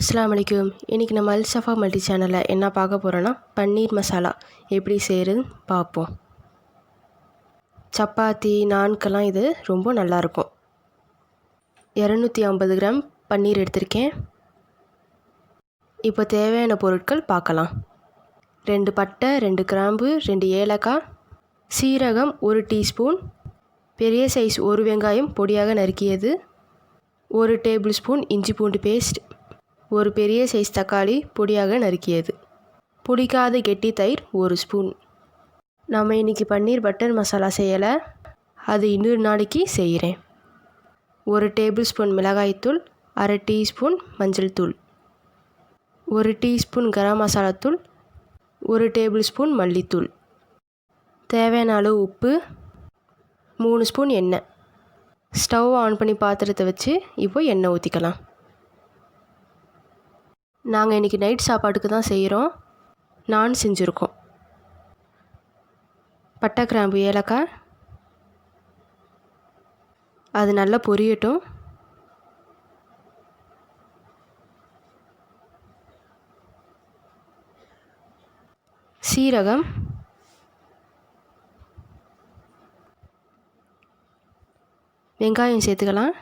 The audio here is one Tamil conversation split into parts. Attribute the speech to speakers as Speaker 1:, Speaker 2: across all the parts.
Speaker 1: அஸ்ஸலாமு அலைக்கும். இன்றைக்கி நம்ம அல்சஃபா மல்டி சேனலில் என்ன பார்க்க போகிறோன்னா பன்னீர் மசாலா எப்படி செய்கிறது பார்ப்போம். சப்பாத்தி நான்கெல்லாம் இது ரொம்ப நல்லாயிருக்கும். 250 கிராம் பன்னீர் எடுத்திருக்கேன். இப்போ தேவையான பொருட்கள் பார்க்கலாம். 2 பட்டை, 2 கிராம்பு, 2 ஏலக்காய், சீரகம் 1 டீஸ்பூன், பெரிய சைஸ் 1 வெங்காயம் பொடியாக நறுக்கியது, 1 டேபிள் ஸ்பூன் இஞ்சி பூண்டு பேஸ்ட், 1 பெரிய சைஸ் தக்காளி பொடியாக நறுக்கியது, புளிக்காத கெட்டி தயிர் 1 ஸ்பூன். நம்ம இன்றைக்கி பன்னீர் பட்டர் மசாலா செய்யலை, அது இன்னொரு நாளைக்கு செய்கிறேன். 1 டேபிள் ஸ்பூன் மிளகாய்த்தூள், அரை டீஸ்பூன் மஞ்சள் தூள், 1 டீஸ்பூன் கரம் மசாலா தூள், 1 டேபிள் ஸ்பூன் மல்லித்தூள், தேவையான அளவு உப்பு, 3 ஸ்பூன் எண்ணெய். ஸ்டவ் ஆன் பண்ணி பாத்திரத்தை வச்சு இப்போ எண்ணெய் ஊற்றிக்கலாம். நாங்கள் இன்றைக்கி நைட் சாப்பாட்டுக்கு தான் செய்கிறோம். நான் செஞ்சுருக்கோம். பட்டை கிராம்பு ஏலக்காய் அது நல்லா பொரியட்டும். சீரகம், வெங்காயம் சேர்த்துக்கலாம்.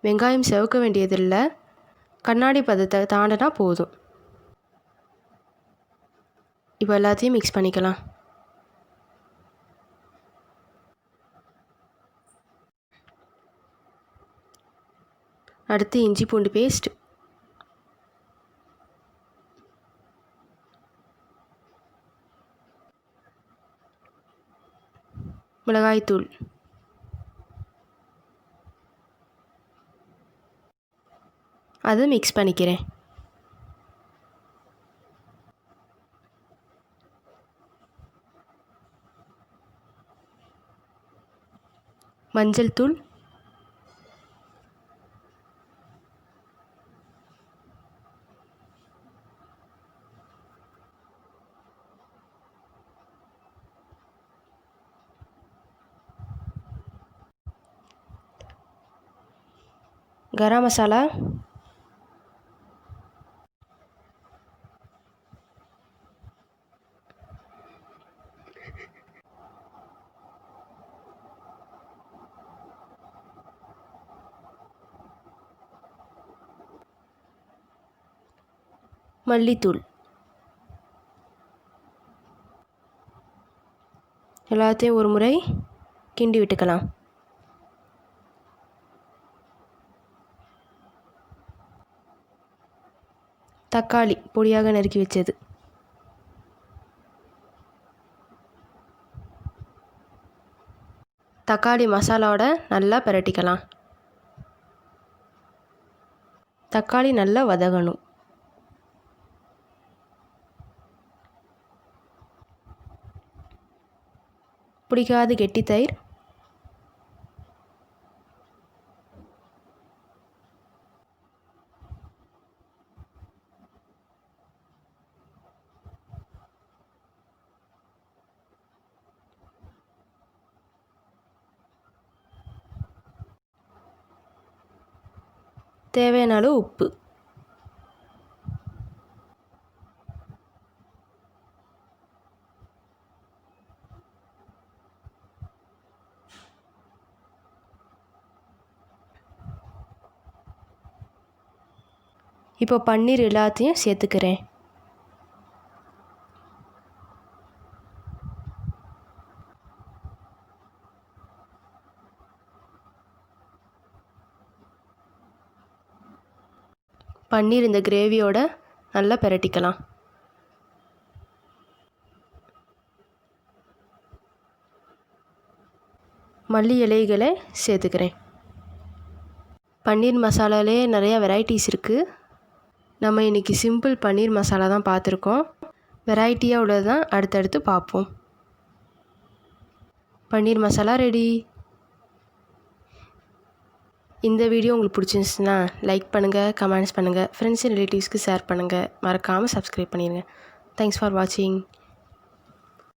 Speaker 1: வெங்காயம் செவக்க வேண்டியதில்லை, கண்ணாடி பதத்தை தாண்டினா போதும். இப்போ எல்லாத்தையும் மிக்ஸ் பண்ணிக்கலாம். அடுத்து இஞ்சி பூண்டு பேஸ்ட், மிளகாய்த்தூள், அது மிக்ஸ் பண்ணிக்கிறேன். மஞ்சள் தூள், கரம் மசாலா, மல்லித்தூள், எல்லாத்தையும் ஒரு முறை கிண்டி விட்டுக்கலாம். தக்காளி பொடியாக நறுக்கி வச்சது, தக்காளி மசாலாவோட நல்லா பிரட்டிக்கலாம். தக்காளி நல்லா வதங்கணும். புளிக்காத கெட்டி தயிர், தேவையான அளவு உப்பு, இப்போ பன்னீர் எல்லாத்தையும் சேர்த்துக்கிறேன். பன்னீர் இந்த கிரேவியோட நல்லா பிரட்டிக்கலாம். மல்லி இலைகளை சேர்த்துக்கிறேன். பன்னீர் மசாலாலே நிறையா வெரைட்டிஸ் இருக்குது. நம்ம இன்றைக்கி சிம்பிள் பன்னீர் மசாலா தான் பார்த்துருக்கோம். வெரைட்டியாக உள்ளது தான் அடுத்தடுத்து பார்ப்போம். பன்னீர் மசாலா ரெடி. இந்த வீடியோ உங்களுக்கு பிடிச்சிருந்துச்சுன்னா லைக் பண்ணுங்கள், கமெண்ட்ஸ் பண்ணுங்கள், ஃப்ரெண்ட்ஸ் அண்ட் ரிலேட்டிவ்ஸ்க்கு ஷேர் பண்ணுங்கள், மறக்காமல் சப்ஸ்கிரைப் பண்ணிடுங்க. தேங்க்ஸ் ஃபார் வாட்சிங்.